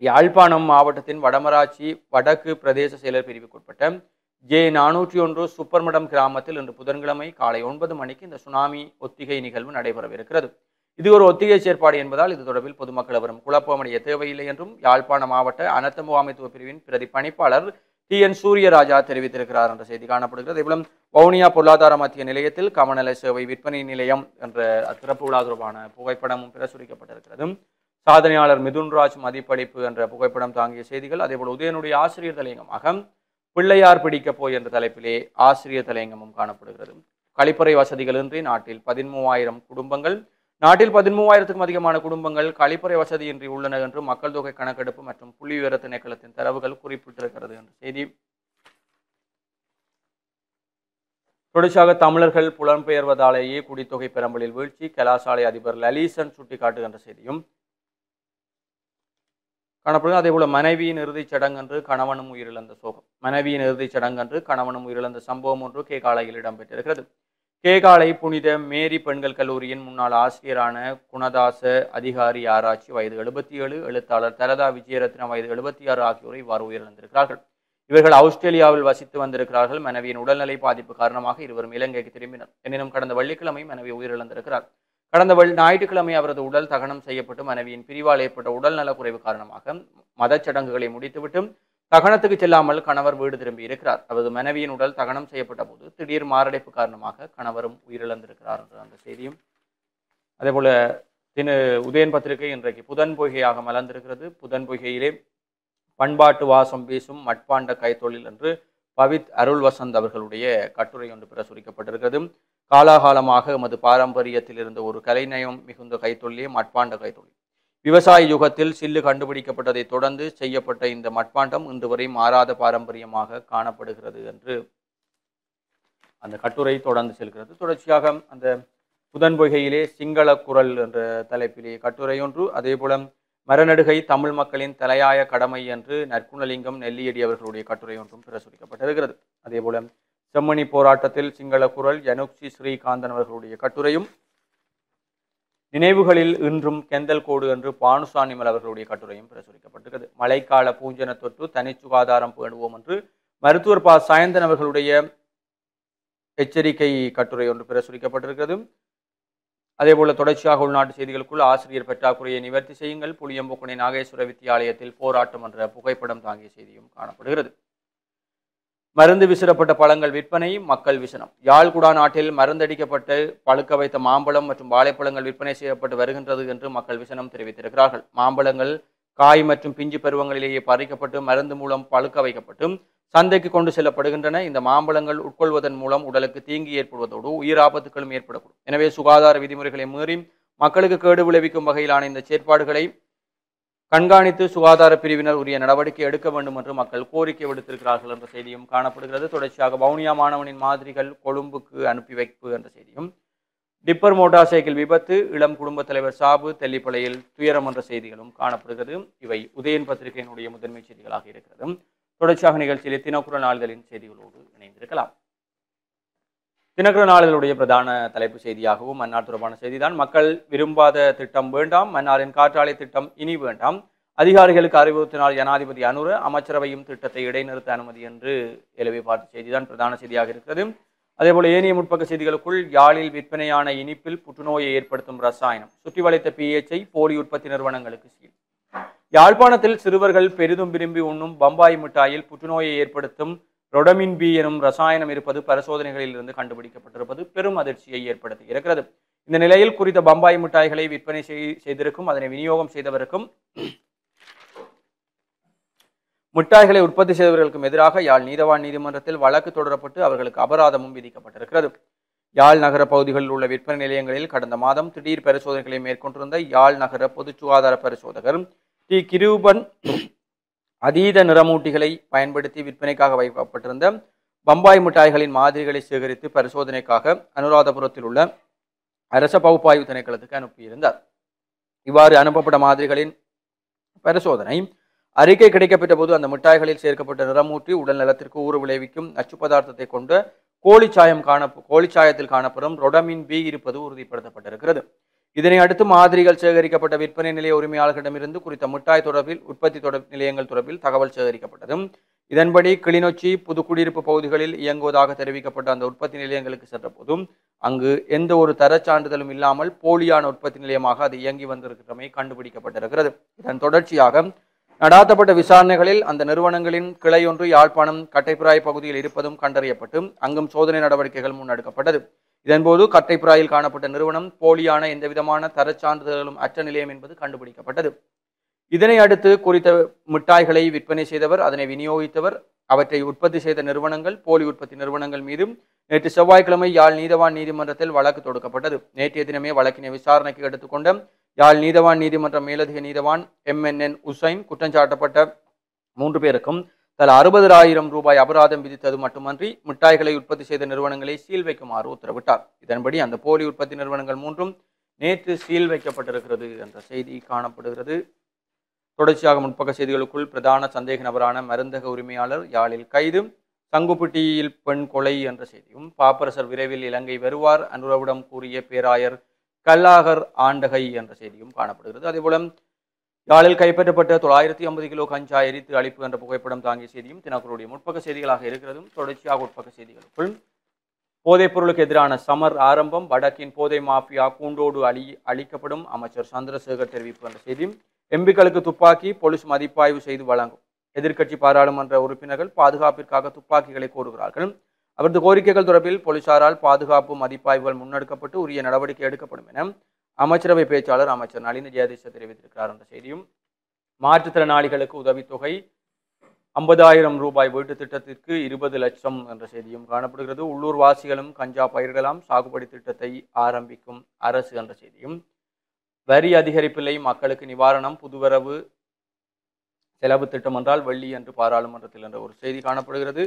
யாழ்ப்பாணம் மாவட்டத்தின் வடமராட்சி வடக்கு பிரதேச செயலர் பிரிவுக்குட்பட்ட J401 சுப்பர்மடம் கிராமத்தில் இன்று புதன்கிழமை காலை 9 மணிக்கு இந்த சுனாமி ஒத்திகை நிகழ்வு நடைபெறவிருக்கிறது. இது ஒரு ஒத்திகை செயற்பாடு என்பதால் இது தொடர்பில் பொதுமக்கள் அவரும் குழப்பமடைய தேவையில்லை என்றும் யாழ்ப்பாண மாவட்ட அனர்த்த முகாமைத்துவ பிரிவின் பிரதிப்பணிப்பாளர் TN சூரியராஜா தெரிவித்திருக்கிறார் என்ற செய்தி காணப்படுகிறது. இதேபோல வவுனியா பொருளாதார மத்திய நிலையத்தில் கமநல சேவை விற்பனை நிலையம் என்ற சிறப்பு விழா தொடர்பான புகைப்படமும் பிரசுரிக்கப்பட்டிருக்கிறது. சாதனையாளர் மிதுன்ராஜ் மதிப்பளிப்பு என்ற புகைப்படம் தாங்கிய செய்திகள். அதேபோல் உதயனுடைய ஆசிரியர் தலையங்கமாக பிள்ளையார் பிடிக்க போய் என்ற தலைப்பிலே ஆசிரியர் தலையங்கமும் காணப்படுகிறது. கழிப்பறை வசதிகளின்றி நாட்டில் 13,000 குடும்பங்கள், நாட்டில் 13,000க்கும் அதிகமான குடும்பங்கள் கழிப்பறை வசதியின்றி உள்ளன என்று மக்கள் தொகை கணக்கெடுப்பு மற்றும் புள்ளி விவர திணைக்களத்தின் தரவுகள் குறிப்பிட்டிருக்கிறது என்ற செய்தி. தொடர்ச்சியாக தமிழர்கள் புலம்பெயர்வதாலேயே குடித்தொகை பெரம்பலில் வீழ்ச்சி, கலாசாலை அதிபர் லலீசன் சுட்டிக்காட்டுகின்ற செய்தியும் காணப்படுகிறது. அதேபோல மனைவியின் இறுதிச் சடங்கன்று கணவனும் உயிரிழந்த சோகம். மனைவியின் இறுதிச் சடங்கன்று கணவனும் உயிரிழந்த சம்பவம் ஒன்று கேகாலையில் இடம்பெற்றிருக்கிறது. கேகாலை புனித மேரி பெண்கள் கல்லூரியின் முன்னாள் ஆசிரியரான குணதாச அதிகாரி ஆராய்ச்சி வயது 77, எழுத்தாளர் தலதா விஜயரத்ன வயது 76 ஆகியோர் இவ்வாறு உயிரிழந்திருக்கிறார்கள். இவர்கள் ஆஸ்திரேலியாவில் வசித்து வந்திருக்கிறார்கள். மனைவியின் உடல்நிலை பாதிப்பு காரணமாக இருவரும் இலங்கைக்கு திரும்பினர். எனினும் கடந்த வெள்ளிக்கிழமை மனைவி உயிரிழந்திருக்கிறார். கடந்த ஞாயிற்றுக்கிழமை அவரது உடல் தகனம் செய்யப்பட்டு மனைவியின் பிரிவால் ஏற்பட்ட உடல் நலக்குறைவு காரணமாக மதச்சடங்குகளை முடித்துவிட்டு தகனத்துக்கு செல்லாமல் கணவர் வீடு திரும்பி இருக்கிறார். அவரது மனைவியின் உடல் தகனம் செய்யப்பட்ட போது திடீர் மாரடைப்பு காரணமாக கணவரும் உயிரிழந்திருக்கிறார் என்ற அந்த செய்தியும் அதேபோல உதயன் பத்திரிகை இன்றைக்கு புதன் பொய்கையாக மலர்ந்திருக்கிறது. புதன் பொய்கையிலே பண்பாட்டு வாசம் வீசும் மட்பாண்ட கைத்தொழில் என்று பவித் அருள் வசந்த் அவர்களுடைய கட்டுரை ஒன்று பிரசுரிக்கப்பட்டிருக்கிறது. காலாகாலமாக எமது பாரம்பரியத்தில் இருந்த ஒரு கலைநயம் மிகுந்த கைத்தொழிலே மட்பாண்ட கைத்தொழில். விவசாய யுகத்தில் சில்லு கண்டுபிடிக்கப்பட்டதை தொடர்ந்து செய்யப்பட்ட இந்த மட்பாண்டம் இன்று வரை மாறாத பாரம்பரியமாக காணப்படுகிறது என்று அந்த கட்டுரை தொடர்ந்து செல்கிறது. தொடர்ச்சியாக அந்த புதன் பொய்கையிலே சிங்கள குரல் என்ற தலைப்பிலே கட்டுரை ஒன்று, அதேபோல மரநடுகை தமிழ் மக்களின் தலையாய கடமை என்று நற்குணலிங்கம் நெல்லியடி அவர்களுடைய கட்டுரை ஒன்றும் பிரசுரிக்கப்பட்டிருக்கிறது. அதேபோல செம்மணி போராட்டத்தில் சிங்கள குரல் யனுக்சி ஸ்ரீகாந்தன் அவர்களுடைய கட்டுரையும், நினைவுகளில் இன்றும் கெந்தல் கோடு என்று பானுசானிமல் அவர்களுடைய கட்டுரையும் பிரசுரிக்கப்பட்டிருக்கிறது. மழைக்கால பூஞ்சன தொற்று தனி சுகாதாரம் பேணுவோம் என்று மருத்துவர் ப சாயந்தன் அவர்களுடைய எச்சரிக்கை கட்டுரை ஒன்று பிரசுரிக்கப்பட்டிருக்கிறது. அதேபோல தொடர்ச்சியாக உள்நாட்டு செய்திகளுக்குள் ஆசிரியர் பற்றாக்குறையை நிவர்த்தி செய்யுங்கள், புளியம்பொக்குனை நாகேஸ்வர வித்தியாலயத்தில் போராட்டம் என்ற புகைப்படம் தாங்கிய செய்தியும் காணப்படுகிறது. மருந்து விசிறப்பட்ட பழங்கள் விற்பனை, மக்கள் விசனம். யாழ்குடா நாட்டில் மருந்தடிக்கப்பட்டு பழுக்க வைத்த மாம்பழம் மற்றும் வாழைப்பழங்கள் விற்பனை செய்யப்பட்டு வருகின்றது என்று மக்கள் விசனம் தெரிவித்திருக்கிறார்கள். மாம்பழங்கள் காய் மற்றும் பிஞ்சு பருவங்களிலேயே பறிக்கப்பட்டு மருந்து மூலம் பழுக்க வைக்கப்பட்டு சந்தைக்கு கொண்டு செல்லப்படுகின்றன. இந்த மாம்பழங்கள் உட்கொள்வதன் மூலம் உடலுக்கு தீங்கு ஏற்படுவதோடு உயிர் ஆபத்துகளும் ஏற்படக்கூடும். எனவே சுகாதார விதிமுறைகளை மீறி மக்களுக்கு கேடு விளைவிக்கும் வகையிலான இந்த செயற்பாடுகளை கண்காணித்து சுகாதார பிரிவினர் உரிய நடவடிக்கை எடுக்க வேண்டும் என்று மக்கள் கோரிக்கை விடுத்திருக்கிறார்கள் என்ற செய்தியும் காணப்படுகிறது. தொடர்ச்சியாக வவுனியா மாணவனின் மாதிரிகள் கொழும்புக்கு அனுப்பி வைப்பு என்ற செய்தியும், டிப்பர் மோட்டார் சைக்கிள் விபத்து, இளம் குடும்பத் தலைவர் சாபு, தெல்லிப்பளையில் துயரம் என்ற செய்திகளும் காணப்படுகிறது. இவை உதயன் பத்திரிகையினுடைய முதன்மை செய்திகளாக இருக்கிறது. தொடர்ச்சியாக நிகழ்ச்சியில் தினக்குரல் நாளிதழின் செய்திகளோடு இணைந்திருக்கலாம். தினக்குரல் நாளிதழுடைய பிரதான தலைப்பு செய்தியாகவும் மன்னார் தொடர்பான செய்திதான். மக்கள் விரும்பாத திட்டம் வேண்டாம், மன்னாரின் காற்றாலை திட்டம் இனி வேண்டாம், அதிகாரிகளுக்கு அறிவுறுத்தினால் ஜனாதிபதி அனுர, அமைச்சரவையும் திட்டத்தை இடைநிறுத்த அனுமதி என்று எழுவி பார்த்த செய்திதான் பிரதான செய்தியாக இருக்கிறது. அதேபோல ஏனைய முற்பக்க செய்திகளுக்குள் யாழில் விற்பனையான இனிப்பில் புற்றுநோயை ஏற்படுத்தும் ரசாயனம், சுற்றி வளைத்த பிஎச்ஐ போலி உற்பத்தி நிறுவனங்களுக்கு சீல். யாழ்ப்பாணத்தில் சிறுவர்கள் பெரிதும் விரும்பி உண்ணும் பம்பாய் மிட்டாயில் புற்றுநோயை ஏற்படுத்தும் ரொடமின் பி எனும் ரசாயனம் இருப்பது பரிசோதனைகளில் இருந்து கண்டுபிடிக்கப்பட்டிருப்பது பெரும் அதிர்ச்சியை ஏற்படுத்தி இருக்கிறது. இந்த நிலையில் குறித்த பம்பாய் மிட்டாய்களை விற்பனை செய்திருக்கும் அதனை விநியோகம் செய்தவருக்கும் மிட்டாய்களை உற்பத்தி செய்தவர்களுக்கும் எதிராக யாழ் நீதவான் நீதிமன்றத்தில் வழக்கு தொடரப்பட்டு அவர்களுக்கு அபராதமும் விதிக்கப்பட்டிருக்கிறது. யாழ் நகர பகுதிகளில் உள்ள விற்பனை நிலையங்களில் கடந்த மாதம் திடீர் பரிசோதனைகளை மேற்கொண்டிருந்த யாழ் நகர பொது சுகாதார பரிசோதகர் டி கிரூபன் அதீத நிறமூட்டிகளை பயன்படுத்தி விற்பனைக்காக வைக்கப்பட்டிருந்த பம்பாய் மிட்டாய்களின் மாதிரிகளை சேகரித்து பரிசோதனைக்காக அனுராதபுரத்தில் உள்ள அரச பகுப்பாய்வு திணைக்களத்துக்கு அனுப்பியிருந்தார். இவ்வாறு அனுப்பப்பட்ட மாதிரிகளின் பரிசோதனை அறிக்கை கிடைக்கப்பட்ட போது அந்த மிட்டாய்களில் சேர்க்கப்பட்ட நிறமூட்டி உடல் நலத்திற்கு ஊறு விளைவிக்கும் நச்சு பதார்த்தத்தை கொண்ட கோழிச்சாயத்தில் காணப்படும் ரொடமின் பி இருப்பது உறுதிப்படுத்தப்பட்டிருக்கிறது. இதனை அடுத்து மாதிரிகள் சேகரிக்கப்பட்ட விற்பனை நிலைய உரிமையாளர்களிடமிருந்து குறித்த மிட்டாய் தொடர்பில் உற்பத்தி நிலையங்கள் தொடர்பில் தகவல் சேகரிக்கப்பட்டது. இதன்படி கிளிநொச்சி புதுக்குடியிருப்பு பகுதிகளில் இயங்குவதாக தெரிவிக்கப்பட்ட அந்த உற்பத்தி நிலையங்களுக்கு சென்ற போதும் அங்கு எந்த ஒரு தரச் சான்றிதழும் இல்லாமல் போலியான உற்பத்தி நிலையமாக அது இயங்கி வந்திருக்கிறமை கண்டுபிடிக்கப்பட்டிருக்கிறது. இதன் தொடர்ச்சியாக நடாத்தப்பட்ட விசாரணைகளில் அந்த நிறுவனங்களின் கிளை ஒன்று யாழ்ப்பாணம் கட்டைப்புறாய் பகுதியில் இருப்பதும் கண்டறியப்பட்டு அங்கும் சோதனை நடவடிக்கைகள் முன்னெடுக்கப்பட்டது. இதன்போது கட்டைப்புறாயில் காணப்பட்ட நிறுவனம் போலியான எந்தவிதமான தரச் சான்றிதழ்களும் அற்ற நிலையம் என்பது கண்டுபிடிக்கப்பட்டது. இதனை அடுத்து குறித்த மிட்டாய்களை விற்பனை செய்தவர், அதனை விநியோகித்தவர், அவற்றை உற்பத்தி செய்த நிறுவனங்கள், போலி உற்பத்தி நிறுவனங்கள் மீதும் நேற்று செவ்வாய்க்கிழமை யாழ் நீதவான் நீதிமன்றத்தில் வழக்கு தொடுக்கப்பட்டது. நேற்றைய தினமே வழக்கினை விசாரணைக்கு எடுத்துக்கொண்ட யாழ் நீதவான் நீதிமன்ற மேலதிக நீதவான் MNN உசைன் குற்றஞ்சாட்டப்பட்ட 3 பேருக்கும் தலா 60,000 ரூபாய் அபராதம் விதித்தது மட்டுமன்றி மிட்டாய்களை உற்பத்தி செய்த நிறுவனங்களை சீல் வைக்குமாறு உத்தரவிட்டார். இதன்படி அந்த போலி உற்பத்தி நிறுவனங்கள் மூன்றும் நேற்று சீல் வைக்கப்பட்டிருக்கிறது என்ற செய்தி காணப்படுகிறது. தொடர்ச்சியாக முற்பக்க செய்திகளுக்குள் பிரதான சந்தேக நபரான மருந்தக உரிமையாளர் யாழில் கைது, சங்குப்பிட்டியில் பெண் கொலை என்ற செய்தியும், பாப்பரசர் விரைவில் இலங்கை வருவார் அனுரவிடம் கூறிய பேராயர் கல்லாகர் ஆண்டகை என்ற செய்தியும் காணப்படுகிறது. அதேபோல யாழில் கைப்பற்றப்பட்ட 950 கிலோ கஞ்சா எரித்து அழிப்பு என்ற புகைப்படம் தாங்கிய செய்தியும் தினக்குரலுடைய முற்பக்க செய்திகளாக இருக்கிறதும். தொடர்ச்சியாக உட்பக்க செய்திகளுக்குள் போதைப் பொருளுக்கு எதிரான சமர் ஆரம்பம், வடக்கின் போதை மாஃபியா கூண்டோடு அழிக்கப்படும், அமைச்சர் சந்திரசேகர் தெரிவிப்பு என்ற செய்தியும், எம்பிக்களுக்கு துப்பாக்கி போலீஸ் மதிப்பாய்வு செய்து வழங்கும், எதிர்க்கட்சி பாராளுமன்ற உறுப்பினர்கள் பாதுகாப்பிற்காக துப்பாக்கிகளை கோருகிறார்கள், அவரது கோரிக்கைகள் தொடர்பில் போலீசாரால் பாதுகாப்பு மதிப்பாய்வுகள் முன்னெடுக்கப்பட்டு உரிய நடவடிக்கை எடுக்கப்படும் என அமைச்சரவை பேச்சாளர் அமைச்சர் நளின ஜெயதீச தெரிவித்திருக்கிறார் என்ற செய்தியும், மாற்றுத்திறனாளிகளுக்கு உதவித்தொகை 50,000 ரூபாய் வீட்டு திட்டத்திற்கு 20 லட்சம் என்ற செய்தியும் காணப்படுகிறது. உள்ளூர் வாசிகளும் கஞ்சா பயிரிடலாம், சாகுபடி திட்டத்தை ஆரம்பிக்கும் அரசு என்ற செய்தியும், வரி அதிகரிப்பில்லை மக்களுக்கு நிவாரணம், புதுவரவு செலவு திட்டம் என்றால் வெள்ளி என்று பாராளுமன்றத்தில் என்ற ஒரு செய்தி காணப்படுகிறது.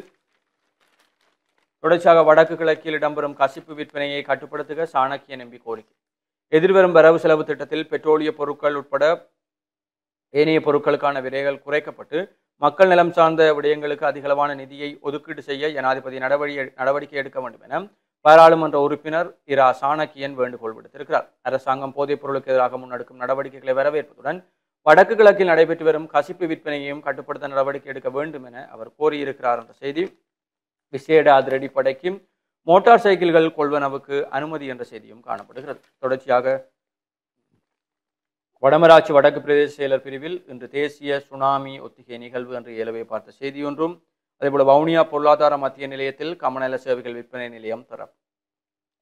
தொடர்ச்சியாக வடக்கு கிழக்கில் இடம்பெறும் கசிப்பு விற்பனையை கட்டுப்படுத்துக சாணக்கியன் எம்பி கோரிக்கை. எதிர்வரும் வரவு செலவு திட்டத்தில் பெட்ரோலிய பொருட்கள் உட்பட ஏனைய பொருட்களுக்கான விலைகள் குறைக்கப்பட்டு மக்கள் நலம் சார்ந்த விடயங்களுக்கு அதிகளவான நிதியை ஒதுக்கீடு செய்ய ஜனாதிபதி நடவடிக்கை எடுக்க வேண்டும் என பாராளுமன்ற உறுப்பினர் இரா சாணக்கியன் வேண்டுகோள் விடுத்திருக்கிறார். அரசாங்கம் போதைப் பொருளுக்கு எதிராக முன்னெடுக்கும் நடவடிக்கைகளை வரவேற்பதுடன் வடக்கு கிழக்கில் நடைபெற்று வரும் கசிப்பு விற்பனையையும் கட்டுப்படுத்த நடவடிக்கை எடுக்க வேண்டும் என அவர் கோரியிருக்கிறார் என்ற செய்தி, விசேட அதிரடிப்படைக்கும் மோட்டார் சைக்கிள்கள் கொள்வனவுக்கு அனுமதி என்ற செய்தியும் காணப்படுகிறது. தொடர்ச்சியாக வடமராட்சி வடக்கு பிரதேச செயலர் பிரிவில் இன்று தேசிய சுனாமி ஒத்திகை நிகழ்வு என்று ஏலவே பார்த்த செய்தி ஒன்றும், அதேபோல வவுனியா பொருளாதார மத்திய நிலையத்தில் கமநல சேவைகள் விற்பனை நிலையம் திறப்பு.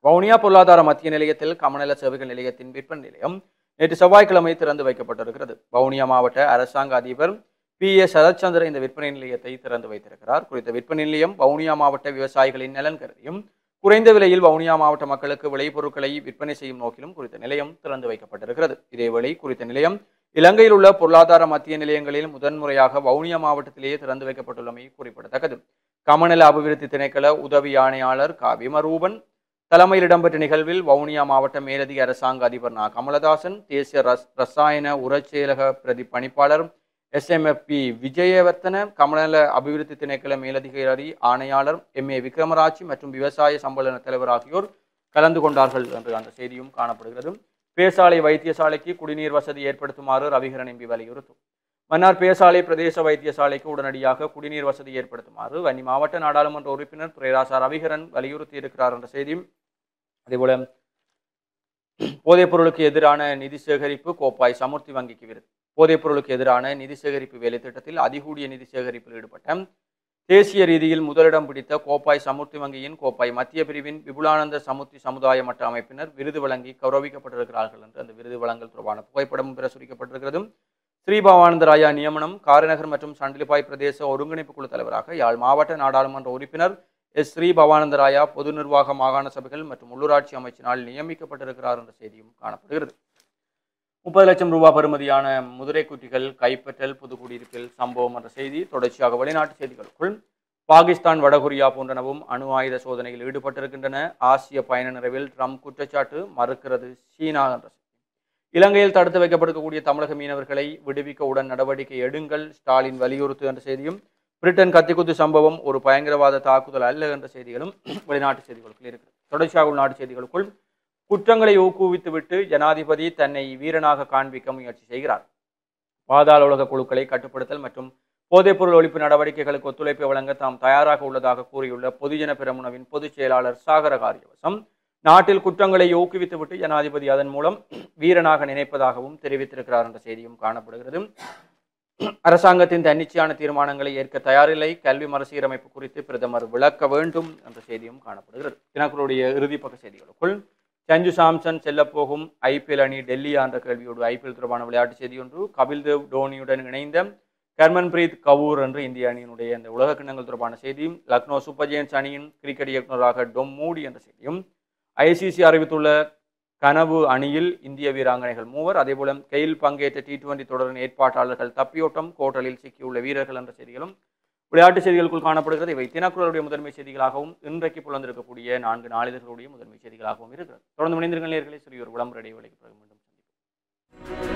வவுனியா பொருளாதார மத்திய நிலையத்தில் கமநல சேவைகள் நிலையத்தின் விற்பனை நிலையம் நேற்று செவ்வாய்க்கிழமை திறந்து வைக்கப்பட்டிருக்கிறது. வவுனியா மாவட்ட அரசாங்க அதிபர் PS சரத்சந்திர இந்த விற்பனை நிலையத்தை திறந்து வைத்திருக்கிறார். குறித்த விற்பனை நிலையம் வவுனியா மாவட்ட விவசாயிகளின் நலன் கருதியும் குறைந்த விலையில் வவுனியா மாவட்ட மக்களுக்கு விளைபொருட்களை விற்பனை செய்யும் நோக்கிலும் குறித்த நிலையம் திறந்து வைக்கப்பட்டிருக்கிறது. இதேவேளை குறித்த நிலையம் இலங்கையில் உள்ள பொருளாதார மத்திய நிலையங்களில் முதன்முறையாக வவுனியா மாவட்டத்திலேயே திறந்து வைக்கப்பட்டுள்ளமை குறிப்பிடத்தக்கது. கமநல அபிவிருத்தி திணைக்கள உதவி ஆணையாளர் க விமரூபன் தலைமையில் இடம்பெற்ற நிகழ்வில் வவுனியா மாவட்ட மேலதிக அரசாங்க அதிபர் நா கமலதாசன், தேசிய ரசாயன உரச்செயலக பிரதி பணிப்பாளர் SMFP விஜயவர்த்தன, கமநல அபிவிருத்தி திணைக்கள மேலதிகாரி ஆணையாளர் MA விக்ரமராட்சி மற்றும் விவசாய சம்மேளன தலைவர் ஆகியோர் கலந்து கொண்டார்கள் என்று அந்த செய்தியும் காணப்படுகிறது. பேசாலை வைத்தியசாலைக்கு குடிநீர் வசதி ஏற்படுத்துமாறு ரவிகரன் எம்பி வலியுறுத்தும். மன்னார் பேசாலை பிரதேச வைத்தியசாலைக்கு உடனடியாக குடிநீர் வசதி ஏற்படுத்துமாறு வன்னி மாவட்ட நாடாளுமன்ற உறுப்பினர் துரைராசா ரவிகரன் வலியுறுத்தி இருக்கிறார் என்ற செய்தியும், அதேபோல போதைப் பொருளுக்கு எதிரான நிதி சேகரிப்பு கோப்பாய் சமுர்த்தி வங்கிக்கு விருது. போதைப் பொருளுக்கு எதிரான நிதி சேகரிப்பு வேலை திட்டத்தில் அதிகூடிய நிதி சேகரிப்பில் ஈடுபட்ட தேசிய ரீதியில் முதலிடம் பிடித்த கோப்பாய் சமுர்த்தி வங்கியின் கோப்பாய் மத்திய பிரிவின் விபுலானந்த சமுர்த்தி சமுதாய மட்ட அமைப்பினர் விருது வழங்கி கௌரவிக்கப்பட்டிருக்கிறார்கள் என்று அந்த விருது வழங்கல் தொடர்பான புகைப்படமும் பிரசுரிக்கப்பட்டிருக்கிறது. ஸ்ரீபவானந்தராயா நியமனம். காரைநகர் மற்றும் சண்டிலிப்பாய் பிரதேச ஒருங்கிணைப்பு குழு தலைவராக யாழ் மாவட்ட நாடாளுமன்ற உறுப்பினர் ஸ்ரீபவானந்தராயா பொது நிர்வாக மாகாண சபைகள் மற்றும் உள்ளூராட்சி அமைச்சினால் நியமிக்கப்பட்டிருக்கிறார் என்ற செய்தியும் காணப்படுகிறது. 30 லட்சம் ரூபாய் பெறுமதியான முதிரை குட்டிகள் கைப்பற்றல் புதுக்குடியிருப்பில் சம்பவம் என்ற செய்தி. தொடர்ச்சியாக வெளிநாட்டு செய்திகளுக்குள் பாகிஸ்தான் வடகொரியா போன்றனவும் அணு ஆயுத சோதனையில் ஈடுபட்டிருக்கின்றன. ஆசிய பயண நிறைவில் ட்ரம்ப் குற்றச்சாட்டு மறுக்கிறது சீனா என்ற செய்தி. இலங்கையில் தடுத்து வைக்கப்பட்டிருக்கக்கூடிய தமிழக மீனவர்களை விடுவிக்க உடன் நடவடிக்கை எடுங்கள் ஸ்டாலின் வலியுறுத்து என்ற செய்தியும், பிரிட்டன் கத்திக்குத்து சம்பவம் ஒரு பயங்கரவாத தாக்குதல் அல்ல என்ற செய்திகளும் வெளிநாட்டு செய்திகளுக்குள் இருக்கிறது. தொடர்ச்சியாக உள்நாட்டு செய்திகளுக்குள் குற்றங்களை ஊக்குவித்துவிட்டு ஜனாதிபதி தன்னை வீரனாக காண்பிக்க முயற்சி செய்கிறார். பாதாள உலக குழுக்களை கட்டுப்படுத்தல் மற்றும் போதைப்பொருள் ஒழிப்பு நடவடிக்கைகளுக்கு ஒத்துழைப்பை வழங்க தாம் தயாராக உள்ளதாக கூறியுள்ள பொதுஜன பெரமுனவின் பொதுச் செயலாளர் சாகர காரியவசம் நாட்டில் குற்றங்களை ஊக்குவித்துவிட்டு ஜனாதிபதி அதன் மூலம் வீரனாக நினைப்பதாகவும் தெரிவித்திருக்கிறார் என்ற செய்தியும் காணப்படுகிறது. அரசாங்கத்தின் தன்னிச்சையான தீர்மானங்களை ஏற்க தயாரில்லை, கல்வி மறுசீரமைப்பு குறித்து பிரதமர் விளக்க வேண்டும் என்ற செய்தியும் காணப்படுகிறது. தினக்குரலுடைய இறுதிப்பக்க செய்திகளுக்குள் சஞ்சு சாம்சன் செல்லப்போகும் IPL அணி டெல்லியா என்ற கேள்வியோடு IPL தொடர்பான விளையாட்டு செய்தி ஒன்று. கபில்தேவ் டோனியுடன் இணைந்த கர்மன்பிரீத் கவுர் என்று இந்திய அணியினுடைய இந்த உலக கிண்ணங்கள் தொடர்பான செய்தியும், லக்னோ சூப்பர் ஜெயன்ஸ் அணியின் கிரிக்கெட் இயக்குநராக டொம் மூடி என்ற செய்தியும், ICC அறிவித்துள்ள கனவு அணியில் இந்திய வீராங்கனைகள் 3, அதேபோல கெயில் பங்கேற்ற T20 தொடரின் ஏற்பாட்டாளர்கள் தப்பியோட்டம், கோட்டலில் சிக்கியுள்ள வீரர்கள் என்ற செய்திகளும் விளையாட்டு செய்திகளுக்குள் காணப்படுகிறது. இவை தினக்குரலுடைய முதன்மை செய்திகளாகவும் இன்றைக்கு புலந்திருக்கக்கூடிய 4 நாளிதழ்களுடைய முதன்மை செய்திகளாகவும் இருக்கிறது. தொடர்ந்து இணைந்திருங்கள் நேயர்களே. சிறிய ஒரு விளம்பர இடைவேளைக்கு பிறகு மீண்டும் சந்திப்போம்.